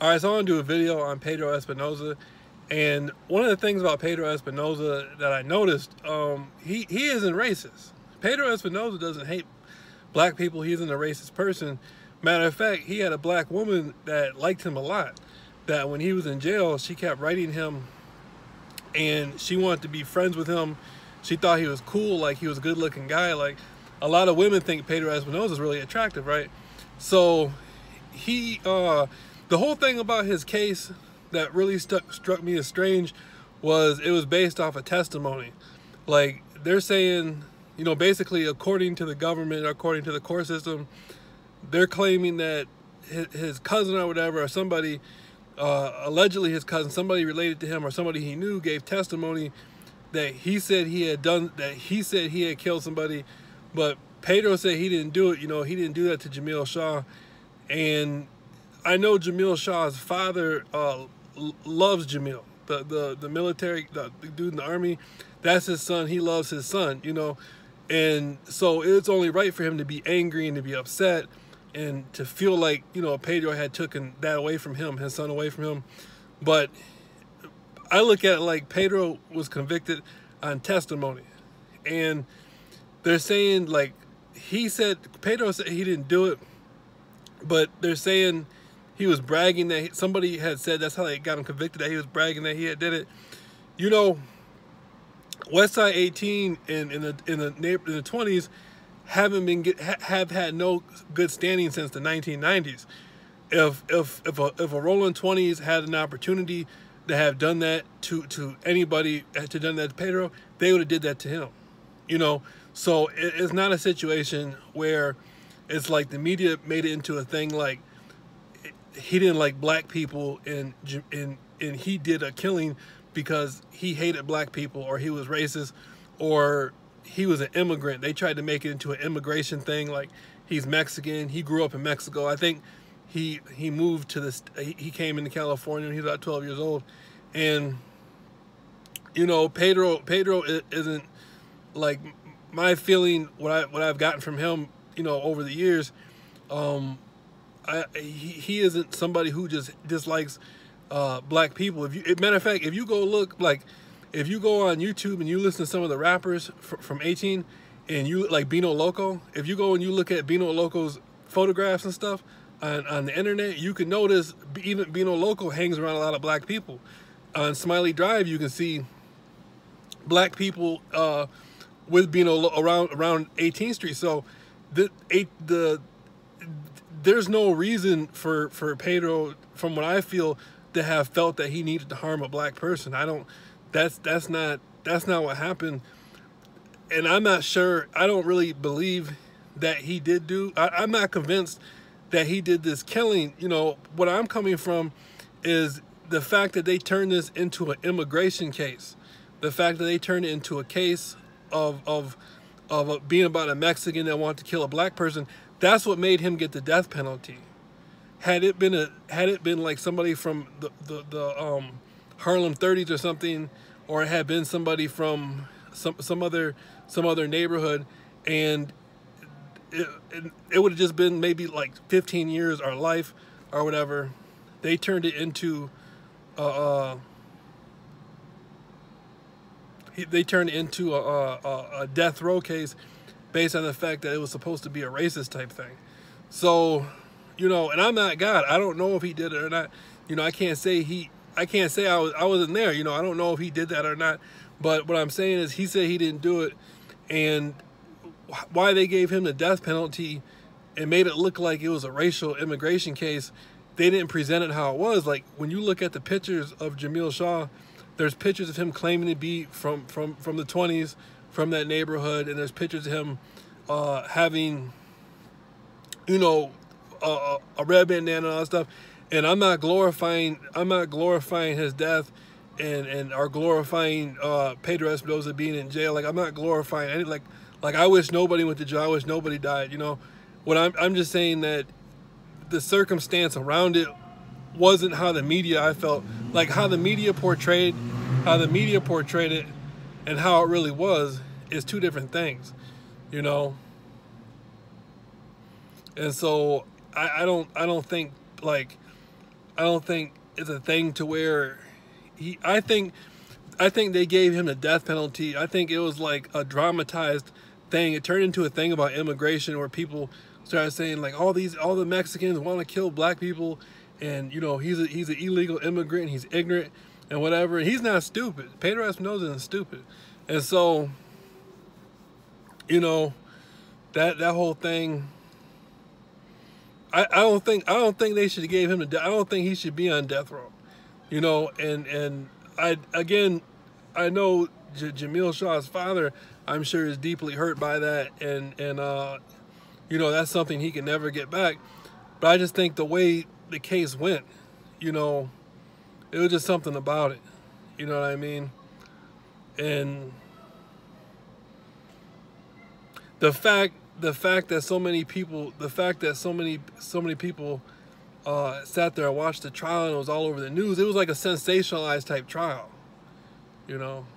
All right, so I want to do a video on Pedro Espinoza, and one of the things about Pedro Espinoza that I noticed, he isn't racist. Pedro Espinoza doesn't hate black people. He isn't a racist person. Matter of fact, he had a black woman that liked him a lot. That when he was in jail, she kept writing him, and she wanted to be friends with him. She thought he was cool, like he was a good-looking guy. Like a lot of women think Pedro Espinoza is really attractive, right? So he, the whole thing about his case that really struck me as strange was it was based off a testimony. Like they're saying, you know, basically according to the government, according to the court system, they're claiming that his cousin or whatever, or somebody, allegedly his cousin, somebody related to him or somebody he knew, gave testimony that he said he had done, that he said he had killed somebody, but Pedro said he didn't do it. You know, he didn't do that to Jamil Shaw. And I know Jamil Shaw's father loves Jamil, the military, the dude in the army. That's his son. He loves his son, you know. And so it's only right for him to be angry and to be upset and to feel like, you know, Pedro had taken that away from him, his son away from him. But I look at it like Pedro was convicted on testimony. And they're saying, like, he said, Pedro said he didn't do it, but they're saying he was bragging that somebody had said that's how they got him convicted, that he was bragging that he had did it. You know, West Side 18 in the 20s have had no good standing since the 1990s. If a Rolling 20s had an opportunity to have done that to anybody, to done that to Pedro, they would have did that to him. You know, so it's not a situation where it's like the media made it into a thing like he didn't like black people and he did a killing because he hated black people, or he was racist, or he was an immigrant. They tried to make it into an immigration thing, like he's Mexican, he grew up in Mexico. I think he moved to this, he came into California when he was about 12 years old. And you know, Pedro isn't, like, my feeling, what I've gotten from him, you know, over the years, he isn't somebody who just dislikes black people. Matter of fact, if you go look, like, if you go on YouTube and you listen to some of the rappers from 18, and you like Bino Loco, if you go and you look at Bino Loco's photographs and stuff on the internet, you can notice even Bino Loco hangs around a lot of black people. On Smiley Drive, you can see black people with Bino around 18th Street. So there's no reason for Pedro, from what I feel, to have felt that he needed to harm a black person. I don't. That's not what happened. And I'm not sure. I don't really believe that he did do. I'm not convinced that he did this killing. You know, what I'm coming from is the fact that they turned this into an immigration case. The fact that they turned it into a case of being about a Mexican that wanted to kill a black person. That's what made him get the death penalty. Had it been like somebody from the Harlem 30s or something, or it had been somebody from some other neighborhood, and it would have just been maybe like 15 years or life or whatever. They turned it into a death row case based on the fact that it was supposed to be a racist type thing. So, you know, and I'm not God. I don't know if he did it or not. You know, I can't say I wasn't there. You know, I don't know if he did that or not. But what I'm saying is he said he didn't do it, and why they gave him the death penalty and made it look like it was a racial immigration case, they didn't present it how it was. Like when you look at the pictures of Jamil Shaw, there's pictures of him claiming to be from the 20s, from that neighborhood, and there's pictures of him having, you know, a red bandana and all that stuff. And I'm not glorifying his death and are glorifying Pedro Espinoza being in jail. Like, I'm not glorifying any, like I wish nobody went to jail. I wish nobody died, you know. What I'm just saying that the circumstance around it wasn't how the media, I felt like how the media portrayed it and how it really was is two different things, you know. And so I don't think, like, it's a thing to where I think they gave him the death penalty. I think it was like a dramatized thing. It turned into a thing about immigration where people started saying like all the Mexicans want to kill black people, and you know he's an illegal immigrant, he's ignorant and whatever. And he's not stupid. Pedro Espinoza isn't stupid, and so you know that whole thing. I don't think they should have gave him I don't think he should be on death row, you know. And I know Jamil Shaw's father, I'm sure, is deeply hurt by that, and you know, that's something he can never get back. But I just think the way the case went, you know, it was just something about it, you know what I mean? And the fact that so many people sat there and watched the trial and it was all over the news. It was like a sensationalized type trial, you know.